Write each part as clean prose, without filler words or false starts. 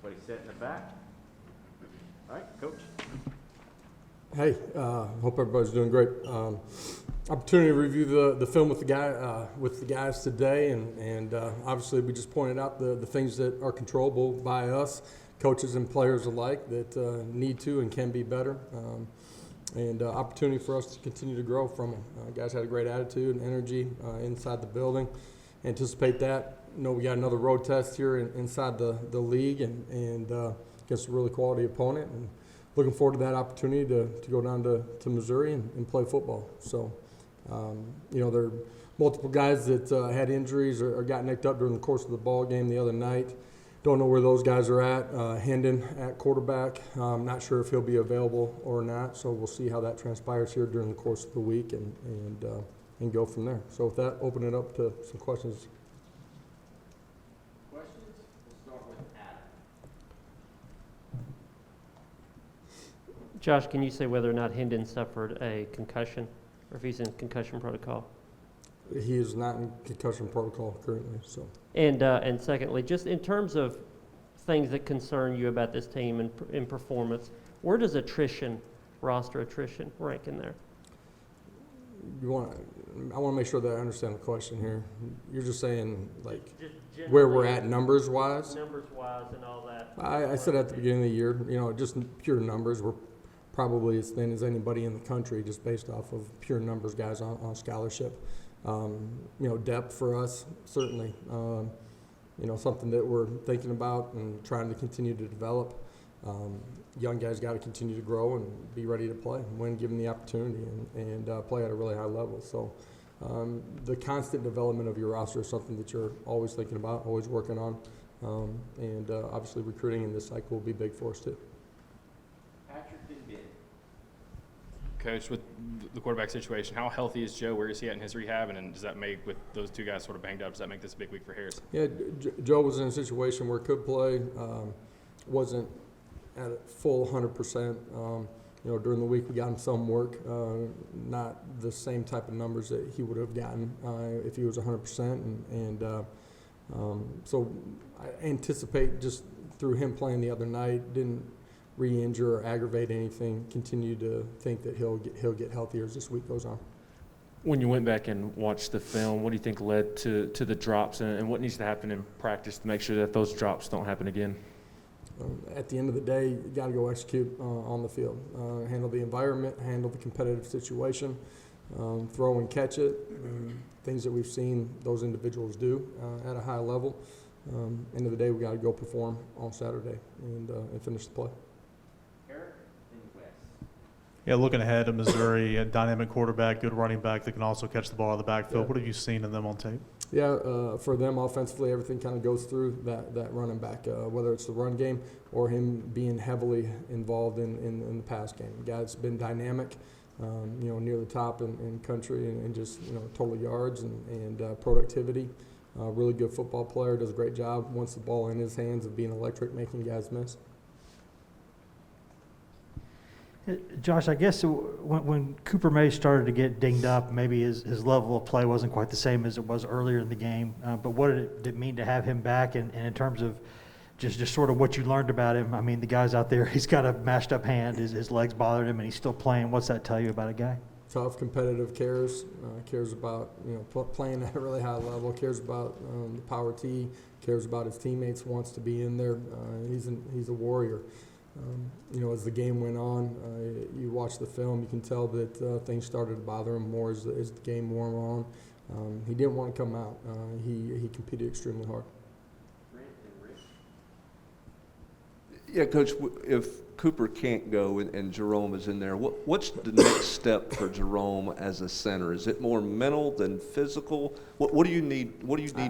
Everybody sit in the back. All right, Coach. Hey, hope everybody's doing great. Opportunity to review the film with the guys today, and obviously we just pointed out the things that are controllable by us, coaches and players alike, that need to and can be better, and opportunity for us to continue to grow from them. Guys had a great attitude and energy inside the building. Anticipate that. Know we got another road test here inside the league and against a really quality opponent. And looking forward to that opportunity to go down to Missouri and play football. So, there are multiple guys that had injuries or got nicked up during the course of the ball game the other night. Don't know where those guys are at. Hendon at quarterback. Not sure if he'll be available or not. So we'll see how that transpires here during the course of the week and go from there. So with that, open it up to some questions. Questions? We'll start with Adam. Josh, can you say whether or not Hendon suffered a concussion or if he's in concussion protocol? He is not in concussion protocol currently. So. And secondly, just in terms of things that concern you about this team and in performance, where does roster attrition rank in there? I want to make sure that I understand the question here. You're just saying, like, Just where we're at numbers-wise? Numbers-wise and all that. I said at the beginning of the year, just pure numbers, we're probably as thin as anybody in the country just based off of pure numbers guys on scholarship. Depth for us, certainly, something that we're thinking about and trying to continue to develop. Young guys got to continue to grow and be ready to play when given the opportunity and play at a really high level. So the constant development of your roster is something that you're always thinking about, always working on. And obviously recruiting in this cycle will be big for us too. Patrick and Ben. Coach, with the quarterback situation, how healthy is Joe? Where is he at in his rehab? And does that make, with those two guys sort of banged up, does that make this a big week for Harris? Yeah, Joe was in a situation where could play, wasn't at a full 100%. During the week we got him some work, not the same type of numbers that he would have gotten if he was 100%. So I anticipate just through him playing the other night, didn't re-injure or aggravate anything, continue to think that he'll get healthier as this week goes on. When you went back and watched the film, what do you think led to the drops and what needs to happen in practice to make sure that those drops don't happen again? At the end of the day, you got to go execute on the field. Handle the environment, handle the competitive situation, throw and catch it, things that we've seen those individuals do at a high level. End of the day, we got to go perform on Saturday and finish the play. Eric and Wes. Yeah, looking ahead to Missouri, a dynamic quarterback, good running back that can also catch the ball out of the backfield. Yeah. What have you seen in them on tape? Yeah, for them offensively, everything kind of goes through that running back, whether it's the run game or him being heavily involved in the pass game. Guy's been dynamic, near the top in country and just, total yards and productivity. Really good football player, does a great job once the ball in his hands of being electric, making guys miss. Josh, I guess when Cooper May started to get dinged up, maybe his level of play wasn't quite the same as it was earlier in the game. But what did it mean to have him back? And in terms of just sort of what you learned about him, I mean, the guy's out there, he's got a mashed up hand, his legs bothered him, and he's still playing. What's that tell you about a guy? Tough, competitive, cares about playing at a really high level, cares about the power tee, cares about his teammates, wants to be in there. He's a warrior. As the game went on, you watch the film, you can tell that things started to bother him more as the game wore on. He didn't want to come out. He competed extremely hard. Brent and Rick. Yeah, Coach, if Cooper can't go and Jerome is in there, what's the next step for Jerome as a center? Is it more mental than physical? What do you need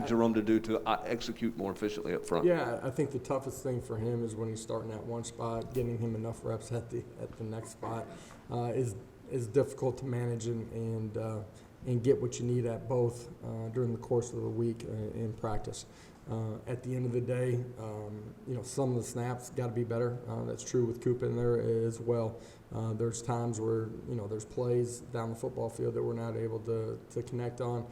Jerome to do to execute more efficiently up front? Yeah, I think the toughest thing for him is when he's starting at one spot, getting him enough reps at the next spot is difficult to manage and get what you need at both during the course of the week in practice. At the end of the day, some of the snaps got to be better. That's true with Coop in there as well. There's times where, there's plays down the football field that we're not able to connect on.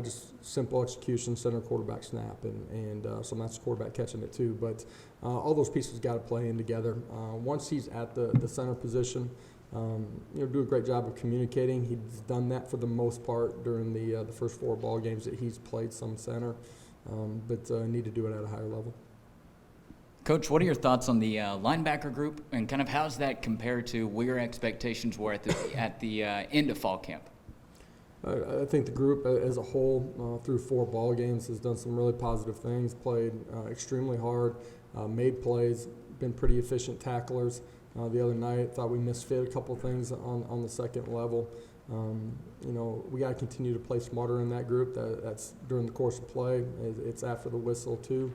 just simple execution, center quarterback snap, and sometimes the quarterback catching it too. But all those pieces got to play in together. Once he's at the center position, do a great job of communicating. He's done that for the most part during the first 4 ball games that he's played some center, but need to do it at a higher level. Coach, what are your thoughts on the linebacker group, and kind of how's that compared to what your expectations were at the end of fall camp? I think the group as a whole, through 4 ball games, has done some really positive things, played extremely hard, made plays, been pretty efficient tacklers. The other night, thought we misfit a couple things on the second level. We got to continue to play smarter in that group. That's during the course of play. It's after the whistle, too.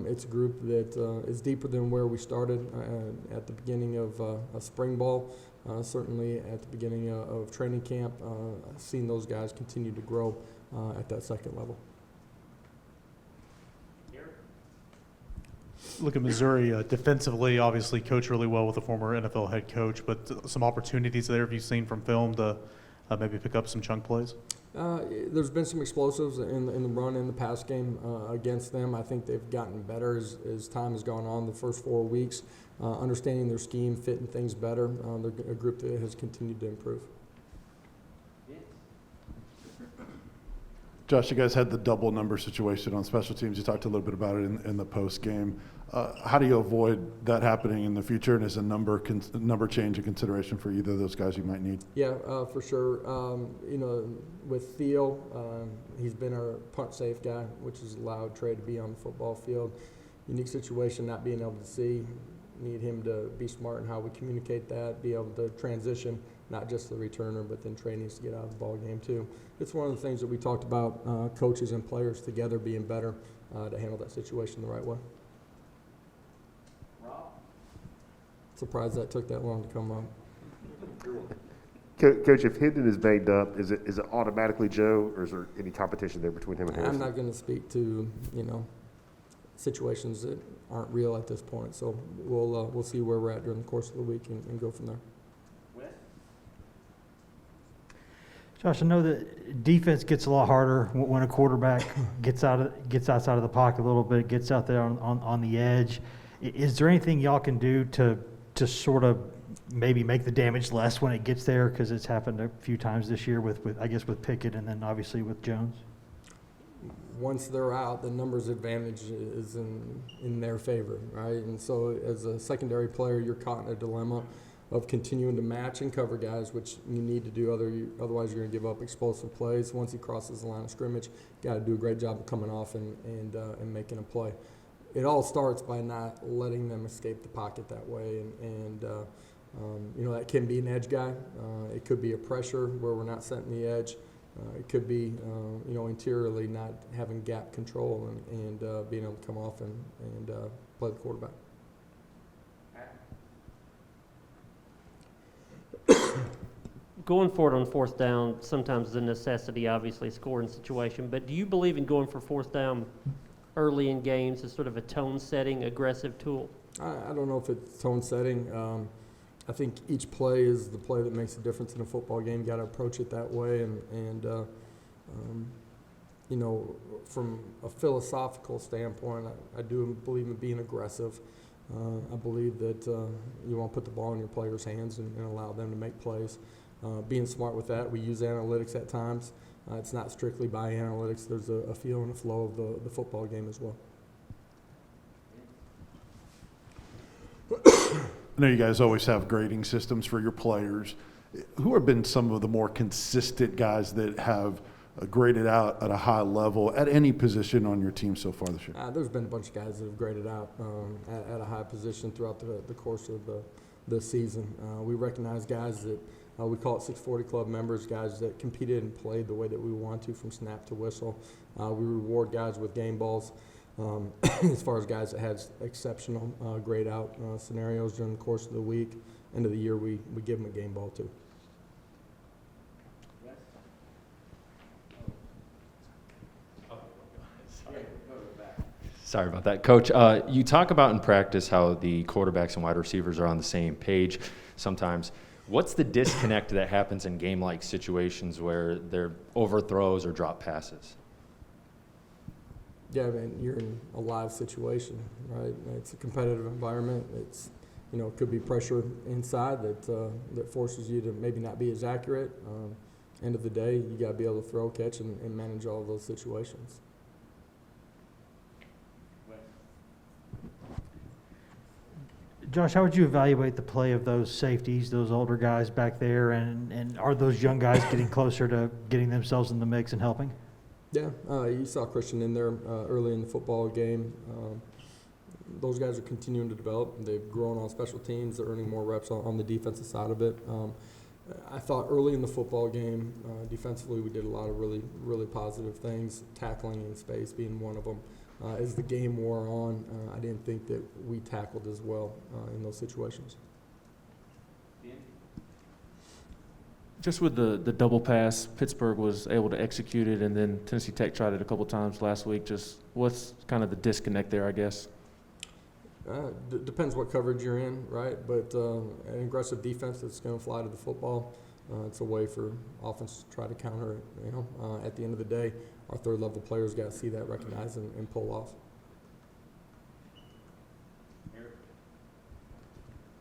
It's a group that is deeper than where we started at the beginning of spring ball. Certainly at the beginning of training camp, I've seen those guys continue to grow at that second level. Look at Missouri defensively, obviously coached really well with a former NFL head coach, but some opportunities there have you seen from film to maybe pick up some chunk plays? There's been some explosives in the run in the pass game against them. I think they've gotten better as time has gone on the first 4 weeks, understanding their scheme, fitting things better. They're a group that has continued to improve. Josh, you guys had the double number situation on special teams. You talked a little bit about it in the post game. How do you avoid that happening in the future? And is a number change a consideration for either of those guys you might need? Yeah, for sure. With Theo, he's been our punt safe guy, which has allowed Trey to be on the football field. Unique situation, not being able to see. Need him to be smart in how we communicate that, be able to transition, not just the returner, but then Trey needs to get out of the ball game too. It's one of the things that we talked about, coaches and players together being better to handle that situation the right way. Rob? Surprised that took that long to come up. Coach, if Hendon is banged up, is it automatically Joe, or is there any competition there between him and Harrison? I'm not going to speak to situations that aren't real at this point. So we'll see where we're at during the course of the week and go from there. Wes? Josh, I know that defense gets a lot harder when a quarterback gets outside of the pocket a little bit, gets out there on the edge. Is there anything y'all can do to sort of maybe make the damage less when it gets there? Because it's happened a few times this year with Pickett and then obviously with Jones. Once they're out, the numbers advantage is in their favor, right? And so as a secondary player, you're caught in a dilemma of continuing to match and cover guys, which you need to do. Otherwise, you're going to give up explosive plays. Once he crosses the line of scrimmage, you got to do a great job of coming off and making a play. It all starts by not letting them escape the pocket that way, and that can be an edge guy. It could be a pressure where we're not setting the edge. It could be, interiorly not having gap control and being able to come off and play the quarterback. Going for it on fourth down, sometimes is a necessity, obviously, scoring situation. But do you believe in going for fourth down early in games as sort of a tone-setting, aggressive tool? I don't know if it's tone setting. I think each play is the play that makes a difference in a football game. You got to approach it that way, and from a philosophical standpoint, I do believe in being aggressive. I believe that you want to put the ball in your players' hands and allow them to make plays. Being smart with that, we use analytics at times. It's not strictly by analytics. There's a feel and a flow of the football game as well. I know you guys always have grading systems for your players. Who have been some of the more consistent guys that have graded out at a high level at any position on your team so far this year? There's been a bunch of guys that have graded out at a high position throughout the course of the season. We recognize guys that we call it 640 Club members, guys that competed and played the way that we want to from snap to whistle. We reward guys with game balls. As far as guys that had exceptional grade out scenarios during the course of the week, end of the year, we give them a game ball too. Sorry about that. Coach, you talk about in practice how the quarterbacks and wide receivers are on the same page sometimes. What's the disconnect that happens in game-like situations where they're overthrows or drop passes? Yeah, man, you're in a live situation, right? It's a competitive environment. It's, it could be pressure inside that forces you to maybe not be as accurate. End of the day, you got to be able to throw, catch, and manage all of those situations. Josh, how would you evaluate the play of those safeties, those older guys back there, and are those young guys getting closer to getting themselves in the mix and helping? Yeah, you saw Christian in there early in the football game. Those guys are continuing to develop. They've grown on special teams. They're earning more reps on the defensive side of it. I thought early in the football game, defensively, we did a lot of really, really positive things, tackling in space being one of them. As the game wore on, I didn't think that we tackled as well in those situations. Just with the double pass, Pittsburgh was able to execute it, and then Tennessee Tech tried it a couple times last week. Just what's kind of the disconnect there, I guess? Depends what coverage you're in, right? But an aggressive defense that's going to fly to the football, it's a way for offense to try to counter it. At the end of the day, our third-level players got to see that, recognize, and pull off.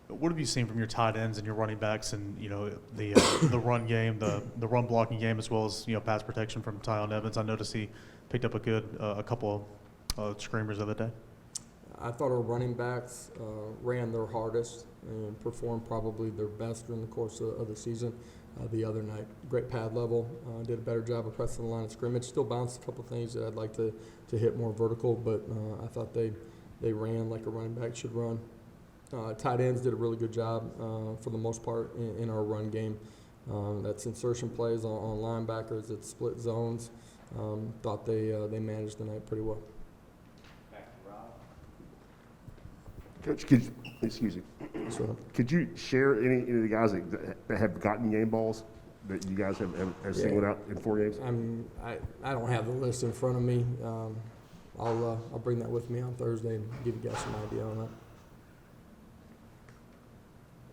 What have you seen from your tight ends and your running backs, and the the run game, the run blocking game, as well as pass protection from Tyon Evans? I noticed he picked up a couple of screamers the other day. I thought our running backs ran their hardest and performed probably their best during the course of the season. The other night, great pad level, did a better job of pressing the line of scrimmage. Still bounced a couple things that I'd like to hit more vertical, but I thought they ran like a running back should run. Tight ends did a really good job for the most part in our run game. That's insertion plays on linebackers, it's split zones. Thought they managed the night pretty well. Coach, excuse me. So, Could you share any of the guys that have gotten game balls that you guys have singled out in 4 games? I don't have the list in front of me. I'll bring that with me on Thursday and give you guys some idea on that.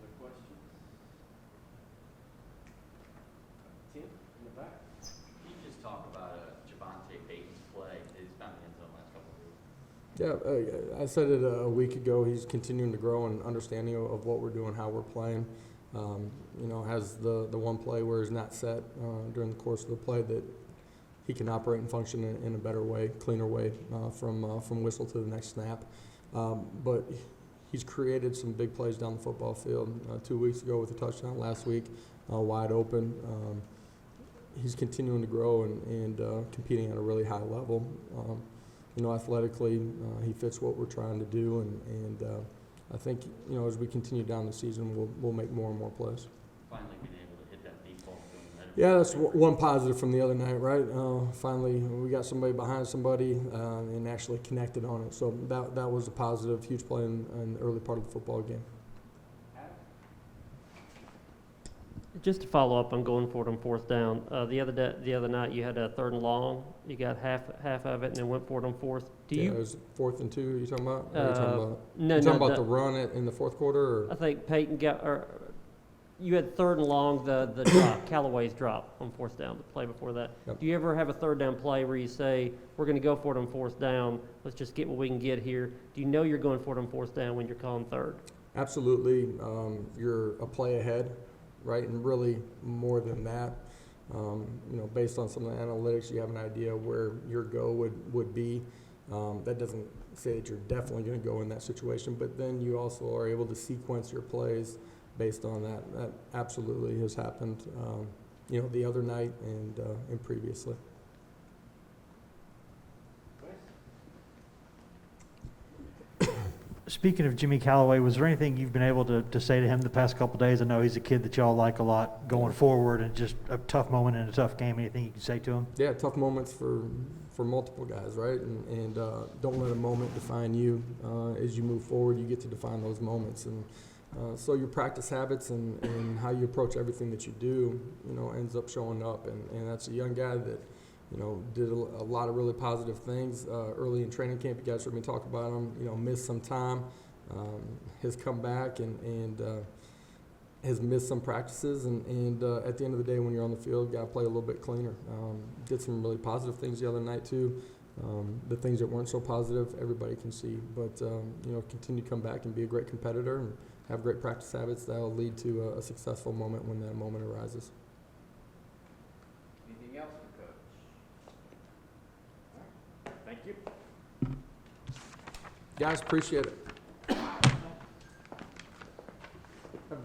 Other questions? Tim, in the back. Can you just talk about Javonte Payton's play? He's found the end zone last couple of weeks. Yeah, I said it a week ago. He's continuing to grow and understanding of what we're doing, how we're playing. Has the one play where he's not set during the course of the play that he can operate and function in a better way, cleaner way from whistle to the next snap. But he's created some big plays down the football field. 2 weeks ago with a touchdown, last week wide open. He's continuing to grow and competing at a really high level. Athletically, he fits what we're trying to do, and I think, as we continue down the season, we'll make more and more plays. Finally being able to hit that deep ball. Yeah, that's one positive from the other night, right? Finally, we got somebody behind somebody and actually connected on it. So that was a positive, huge play in the early part of the football game. Just to follow up on going for it on fourth down, the other night you had a 3rd and long. You got half of it and then went for it on fourth. It was 4th and 2. Are you talking about? Or are you No, talking about the run in the fourth quarter? Or? I think Peyton got. You had 3rd and long, the drop, Callaway's drop on fourth down, the play before that. Yep. Do you ever have a 3rd down play where you say, we're going to go for it on fourth down, let's just get what we can get here? Do you know you're going for it on fourth down when you're calling 3rd? Absolutely. You're a play ahead, right? And really more than that, based on some of the analytics, you have an idea where your go would be. That doesn't say that you're definitely going to go in that situation, but then you also are able to sequence your plays based on that. That absolutely has happened, the other night and previously. Speaking of Jimmy Callaway, was there anything you've been able to say to him the past couple of days? I know he's a kid that y'all like a lot going forward, and just a tough moment in a tough game. Anything you can say to him? Yeah, tough moments for multiple guys, right? And don't let a moment define you. As you move forward, you get to define those moments. And so your practice habits and how you approach everything that you do, ends up showing up. And that's a young guy that, did a lot of really positive things early in training camp. You guys heard me talk about him. Missed some time, has come back and has missed some practices, and at the end of the day, when you're on the field, got to play a little bit cleaner. Did some really positive things the other night too. The things that weren't so positive, everybody can see. But continue to come back and be a great competitor and have great practice habits. That'll lead to a successful moment when that moment arises. Anything else for Coach? All right. Thank you. Guys, appreciate it.